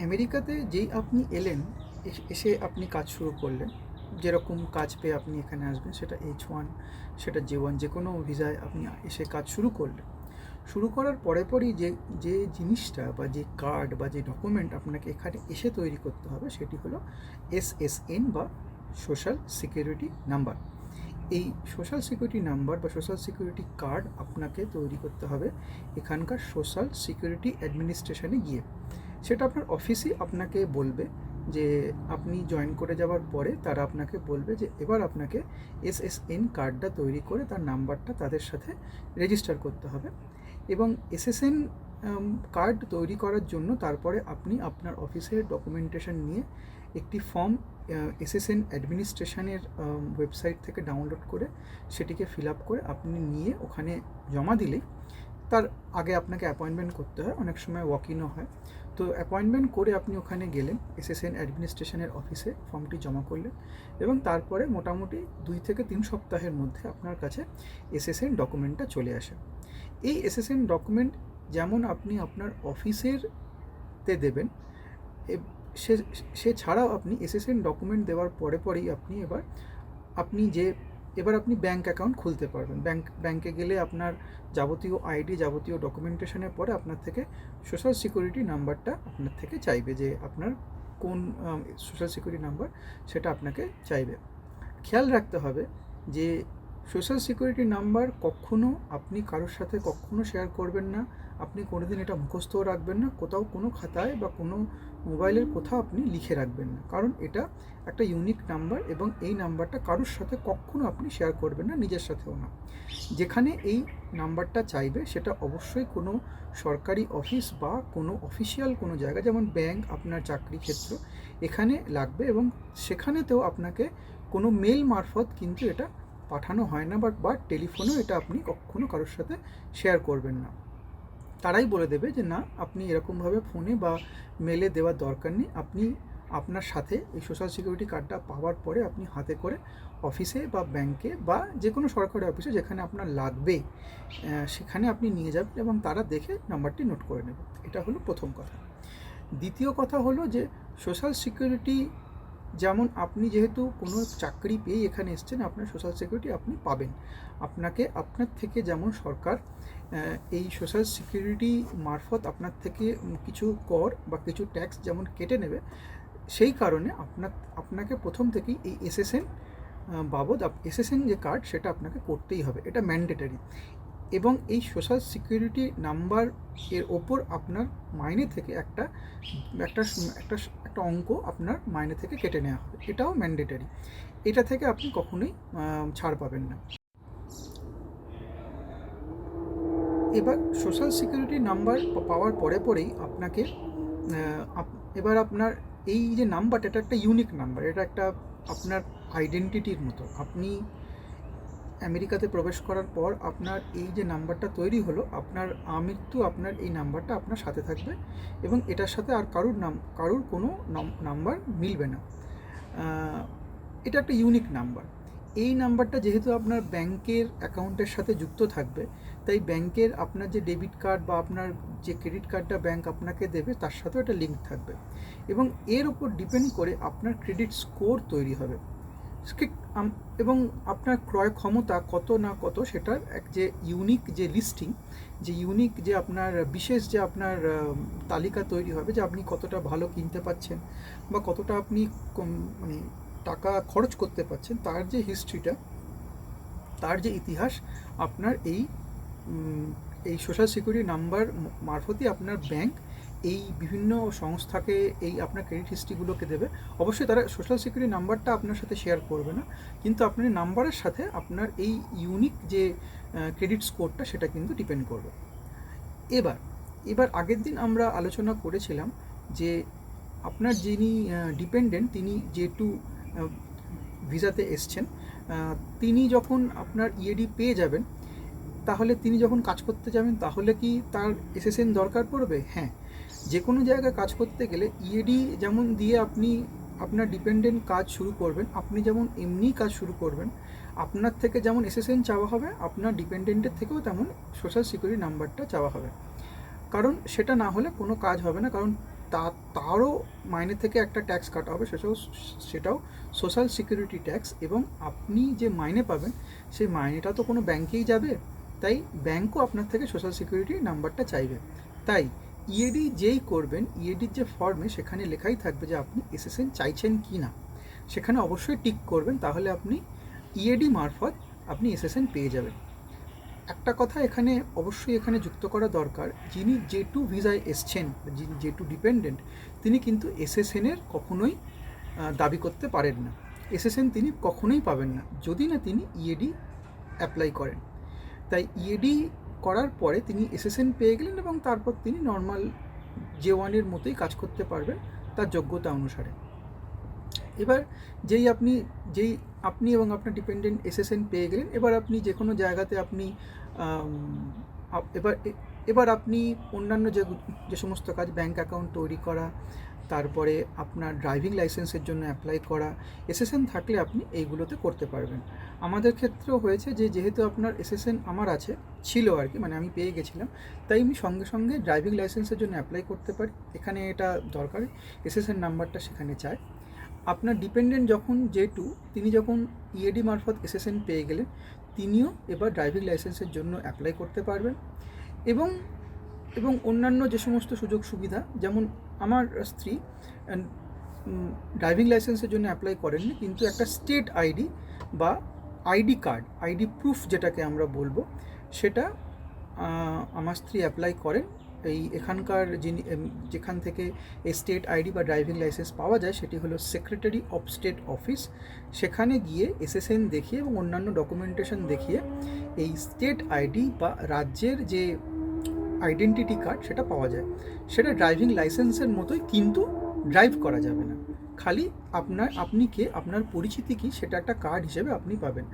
আমেরিকাতে যেই আপনি এলেন, এসে আপনি কাজ শুরু করলেন, যেরকম কাজ পেয়ে আপনি এখানে আসবেন, সেটা H1, সেটা J1, যে কোনো ভিসায় আপনি এসে কাজ শুরু করলেন। শুরু করার পরে পরই যে যে জিনিসটা বা যে কার্ড বা যে ডকুমেন্ট আপনাকে এখানে এসে তৈরি করতে হবে, সেটি হলো SSN বা সোশ্যাল সিকিউরিটি নাম্বার। এই সোশ্যাল সিকিউরিটি নাম্বার বা সোশ্যাল সিকিউরিটি কার্ড আপনাকে তৈরি করতে হবে এখানকার সোশ্যাল সিকিউরিটি অ্যাডমিনিস্ট্রেশনে গিয়ে। সেটা আপনার অফিসই আপনাকে বলবে, যে আপনি জয়েন করে যাওয়ার পরে তারা আপনাকে বলবে যে এবার আপনাকে SSN কার্ডটা তৈরি করে তার নাম্বারটা তাদের সাথে রেজিস্টার করতে হবে। এবং SSN কার্ড তৈরি করার জন্য তারপরে আপনি আপনার অফিসের ডকুমেন্টেশন নিয়ে একটি ফর্ম SSN অ্যাডমিনিস্ট্রেশনের ওয়েবসাইট থেকে ডাউনলোড করে সেটিকে ফিল আপ করে আপনি নিয়ে ওখানে জমা দিলেই, তার আগে আপনাকে অ্যাপয়েন্টমেন্ট করতে হয়, অনেক সময় ওয়াক ইনও হয়। তো অ্যাপয়েন্টমেন্ট করে আপনি ওখানে গেলেন, SSN অ্যাডমিনিস্ট্রেশনের অফিসে ফর্মটি জমা করলেন, এবং তারপরে মোটামুটি 2 থেকে 3 সপ্তাহের মধ্যে আপনার কাছে SSN ডকুমেন্টটা চলে আসে। এই SSN ডকুমেন্ট যেমন আপনি আপনার অফিসের তে দেবেন, সে সে ছাড়াও আপনি SSN ডকুমেন্ট দেওয়ার পরে পরেই আপনি যে এবার আপনি ব্যাঙ্ক অ্যাকাউন্ট খুলতে পারবেন। ব্যাঙ্কে গেলে আপনার যাবতীয় আইডি, যাবতীয় ডকুমেন্টেশনের পরে আপনার থেকে সোশ্যাল সিকিউরিটি নাম্বারটা আপনার থেকে চাইবে, যে আপনার কোন সোশ্যাল সিকিউরিটি নাম্বার সেটা আপনাকে চাইবে। খেয়াল রাখতে হবে যে সোশ্যাল সিকিউরিটি নাম্বার কখনও আপনি কারোর সাথে কখনও শেয়ার করবেন না। আপনি কোনোদিন এটা মুখস্থও রাখবেন না, কোথাও কোনো খাতায় বা কোনো মোবাইলের কোথাও আপনি লিখে রাখবেন না, কারণ এটা একটা ইউনিক নাম্বার এবং এই নাম্বারটা কারোর সাথে কখনও আপনি শেয়ার করবেন না, নিজের সাথেও না। যেখানে এই নাম্বারটা চাইবে সেটা অবশ্যই কোনো সরকারি অফিস বা কোনো অফিসিয়াল কোনো জায়গা, যেমন ব্যাংক, আপনার চাকরি ক্ষেত্র, এখানে লাগবে। এবং সেখানেতেও আপনাকে কোনো মেল মারফত কিন্তু এটা পাঠানো হয় না, বা টেলিফোনেও এটা আপনি কখনও কারোর সাথে শেয়ার করবেন না। তারাই বলে দেবে যে না, আপনি এরকমভাবে ফোনে বা মেলে দেওয়ার দরকার নেই। আপনি আপনার সাথে এই সোশ্যাল সিকিউরিটি কার্ডটা পাওয়ার পরে আপনি হাতে করে অফিসে বা ব্যাংকে বা যে কোনো সরকারি অফিসে যেখানে আপনার লাগবে সেখানে আপনি নিয়ে যাবেন, এবং তারা দেখে নাম্বারটি নোট করে নেবে। এটা হলো প্রথম কথা। দ্বিতীয় কথা হলো যে সোশ্যাল সিকিউরিটি, যেমন আপনি যেহেতু কোনো চাকরি পেয়েই এখানে এসছেন, আপনার সোশ্যাল সিকিউরিটি আপনি পাবেন। আপনাকে আপনার থেকে যেমন সরকার এই সোশ্যাল সিকিউরিটি মারফত আপনার থেকে কিছু কর বা কিছু ট্যাক্স যেমন কেটে নেবে, সেই কারণে আপনাকে প্রথম থেকেই এই SSN বাবদ SSN যে কার্ড সেটা আপনাকে করতেই হবে, এটা ম্যান্ডেটারি। এবং এই সোশ্যাল সিকিউরিটি নাম্বার এর ওপর আপনার মাইনে থেকে একটা একটা একটা একটা অঙ্ক আপনার মাইনে থেকে কেটে নেওয়া হবে, এটাও ম্যান্ডেটারি। এটা থেকে আপনি কখনোই ছাড় পাবেন না। এবার সোশ্যাল সিকিউরিটি নাম্বার পাওয়ার পরে পরেই আপনাকে এবার আপনার এই যে নাম্বারটা, এটা একটা ইউনিক নাম্বার, এটা একটা আপনার আইডেন্টিটির মতো। আপনি আমেরিকাতে প্রবেশ করার পর আপনার এই যে নাম্বারটা তৈরি হলো, আপনার আমৃত্যু আপনার এই নাম্বারটা আপনার সাথে থাকবে, এবং এটার সাথে আর কারুর কোনো নাম্বার মিলবে না। এটা একটা ইউনিক নাম্বার। এই নাম্বারটা যেহেতু আপনার ব্যাংকের অ্যাকাউন্টের সাথে যুক্ত থাকবে, তাই ব্যাংকের আপনার যে ডেবিট কার্ড বা আপনার যে ক্রেডিট কার্ডটা ব্যাংক আপনাকে দেবে তার সাথেও এটা লিঙ্ক থাকবে, এবং এর উপর ডিপেন্ড করে আপনার ক্রেডিট স্কোর তৈরি হবে। এবং আপনার ক্রয় ক্ষমতা কত না কত সেটার যে ইউনিক যে লিস্টিং, যে ইউনিক যে আপনার বিশেষ যে আপনার তালিকা তৈরি হবে, যে আপনি কতটা ভালো কিনতে পাচ্ছেন বা কতটা আপনি মানে টাকা খরচ করতে পারছেন, তার যে হিস্ট্রিটা, তার যে ইতিহাস, আপনার এই সোশ্যাল সিকিউরিটি নাম্বার মারফতই আপনার ব্যাংক এই বিভিন্ন সংস্থাকে এই আপনার ক্রেডিট হিস্ট্রিগুলোকে দেবে। অবশ্যই তারা সোশ্যাল সিকিউরিটি নাম্বারটা আপনার সাথে শেয়ার করবে না, কিন্তু আপনার নাম্বারের সাথে আপনার এই ইউনিক যে ক্রেডিট স্কোরটা সেটা কিন্তু ডিপেন্ড করবে। এবার এবার আগের দিন আমরা আলোচনা করেছিলাম যে আপনার যিনি ডিপেন্ডেন্ট, তিনি যেহেতু ভিসাতে এসছেন, তিনি যখন আপনার ইএডি পেয়ে যাবেন, তাহলে তিনি যখন কাজ করতে যাবেন, তাহলে কি তার SSN দরকার পড়বে? হ্যাঁ, যে কোনো জায়গায় কাজ করতে গেলে ইএডি যেমন দিয়ে আপনি আপনার ডিপেন্ডেন্ট কাজ শুরু করবেন, আপনি যেমন এমনিই কাজ শুরু করবেন, আপনার থেকে যেমন SSN চাওয়া হবে, আপনার ডিপেন্ডেন্টের থেকেও তেমন সোশ্যাল সিকিউরিটি নাম্বারটা চাওয়া হবে। কারণ সেটা না হলে কোনো কাজ হবে না, কারণ তারও মাইনে থেকে একটা ট্যাক্স কাটা হবে, সেটাও সোশ্যাল সিকিউরিটি ট্যাক্স। এবং আপনি যে মাইনে পাবেন সেই মাইনেটা তো কোনো ব্যাংকেই যাবে, তাই ব্যাংকও আপনার থেকে সোশ্যাল সিকিউরিটি নাম্বারটা চাইবে। তাই ইএডি যেই করবেন, ইএডির যে ফর্মে সেখানে লেখাই থাকবে যে আপনি এসএসএন চাইছেন কি না, সেখানে অবশ্যই টিক করবেন, তাহলে আপনি ইএডি মারফত আপনি এসএসএন পেয়ে যাবেন। একটা কথা এখানে অবশ্যই এখানে যুক্ত করা দরকার, যিনি J2 ভিসায় এসছেন, যিনি J2 ডিপেন্ডেন্ট, তিনি কিন্তু এসএসএনের কখনোই দাবি করতে পারেন না। এসএসএন তিনি কখনোই পাবেন না যদি না তিনি ইএডি অ্যাপ্লাই করেন। তাই ইএডি করার পরে তিনি এসএসএন পেয়ে গেলেন এবং তারপর তিনি নর্মাল J1-এর মতোই কাজ করতে পারবেন তার যোগ্যতা অনুসারে। এবার যেই আপনি এবং আপনার ডিপেন্ডেন্ট এসএসএন পেয়ে গেলেন, এবার আপনি যে কোনো জায়গাতে আপনি এবার আপনি অন্যান্য যে সমস্ত কাজ, ব্যাঙ্ক অ্যাকাউন্ট তৈরি করা, তারপরে আপনার ড্রাইভিং লাইসেন্সের জন্য অ্যাপ্লাই করা, এসএসএন থাকলে আপনি এইগুলোতে করতে পারবেন। আমাদের ক্ষেত্রেও হয়েছে যেহেতু আপনার এসএসএন আমার ছিল আর কি, মানে আমি পেয়ে গেছিলাম, তাই আমি সঙ্গে সঙ্গে ড্রাইভিং লাইসেন্সের জন্য অ্যাপ্লাই করতে পারি। এখানে এটা দরকার, এসএসএন নাম্বারটা সেখানে চায়। আপনার ডিপেন্ডেন্ট যখন J2, তিনি যখন ইএডি মারফত এসএসএন পেয়ে গেলেন, তিনিও এবার ড্রাইভিং লাইসেন্সের জন্য অ্যাপ্লাই করতে পারবেন। এবং অন্যান্য যে সমস্ত সুযোগ সুবিধা, যেমন আমার স্ত্রী ড্রাইভিং লাইসেন্সের জন্য অ্যাপ্লাই করেননি, কিন্তু একটা স্টেট আইডি বা আইডি কার্ড, আইডি প্রুফ যেটাকে আমরা বলবো, সেটা আমার স্ত্রী অ্যাপ্লাই করেন। এখানকার যেখান থেকে এই স্টেট আইডি বা ড্রাইভিং লাইসেন্স পাওয়া যায় সেটি হলো সেক্রেটারি অফ স্টেট অফিস। সেখানে গিয়ে এসএসএন দেখিয়ে এবং অন্যান্য ডকুমেন্টেশন দেখিয়ে এই স্টেট আইডি বা রাজ্যের যে আইডেন্টিটি কার্ড সেটা পাওয়া যায়। সেটা ড্রাইভিং লাইসেন্সের মতোই, কিন্তু ড্রাইভ করা যাবে না, খালি আপনি কে, আপনার পরিচিতি কী, সেটা একটা কার্ড হিসেবে আপনি পাবেন।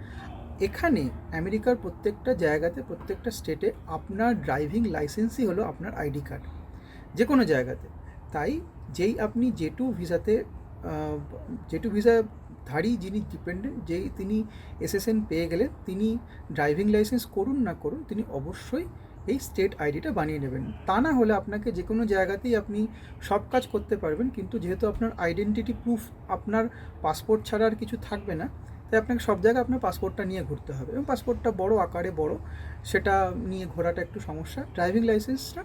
এখানে আমেরিকার প্রত্যেকটা জায়গাতে, প্রত্যেকটা স্টেটে আপনার ড্রাইভিং লাইসেন্সই হলো আপনার আইডি কার্ড, যে কোনো জায়গাতে। তাই যেই আপনি J2 ভিসাধারী যিনি ডিপেন্ডেন্ট, তিনি এসএসএন পেয়ে গেলেন, তিনি ড্রাইভিং লাইসেন্স করুন না করুন, তিনি অবশ্যই এই স্টেট আইডিটা বানিয়ে নেবেন। তা না হলে আপনাকে যে কোনো জায়গাতেই আপনি সব কাজ করতে পারবেন, কিন্তু যেহেতু আপনার আইডেন্টিটি প্রুফ, আপনার পাসপোর্ট ছাড়া আর কিছু থাকবে না, তাই আপনাকে সব জায়গায় আপনার পাসপোর্টটা নিয়ে ঘুরতে হবে, এবং পাসপোর্টটা বড় আকারে বড়, সেটা নিয়ে ঘোরাটা একটু সমস্যা। ড্রাইভিং লাইসেন্সটা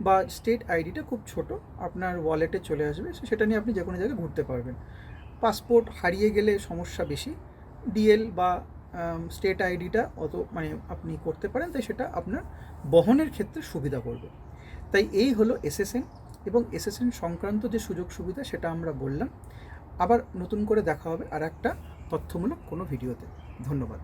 বা স্টেট আইডিটা খুব ছোট, আপনার ওয়ালেটে চলে আসবে, সেটা নিয়ে আপনি যে কোনো জায়গায় ঘুরতে পারবেন। পাসপোর্ট হারিয়ে গেলে সমস্যা বেশি, ডিএল বা স্টেট আইডিটা আপনি করতে পারেন, তাই সেটা আপনার বহনের ক্ষেত্রে সুবিধা করবে। তাই এই হলো এসএসএন এবং এসএসএন সংক্রান্ত যে সুযোগ সুবিধা সেটা আমরা বললাম। আবার নতুন করে দেখা হবে আর একটা তথ্যমূলক কোনো ভিডিওতে। ধন্যবাদ।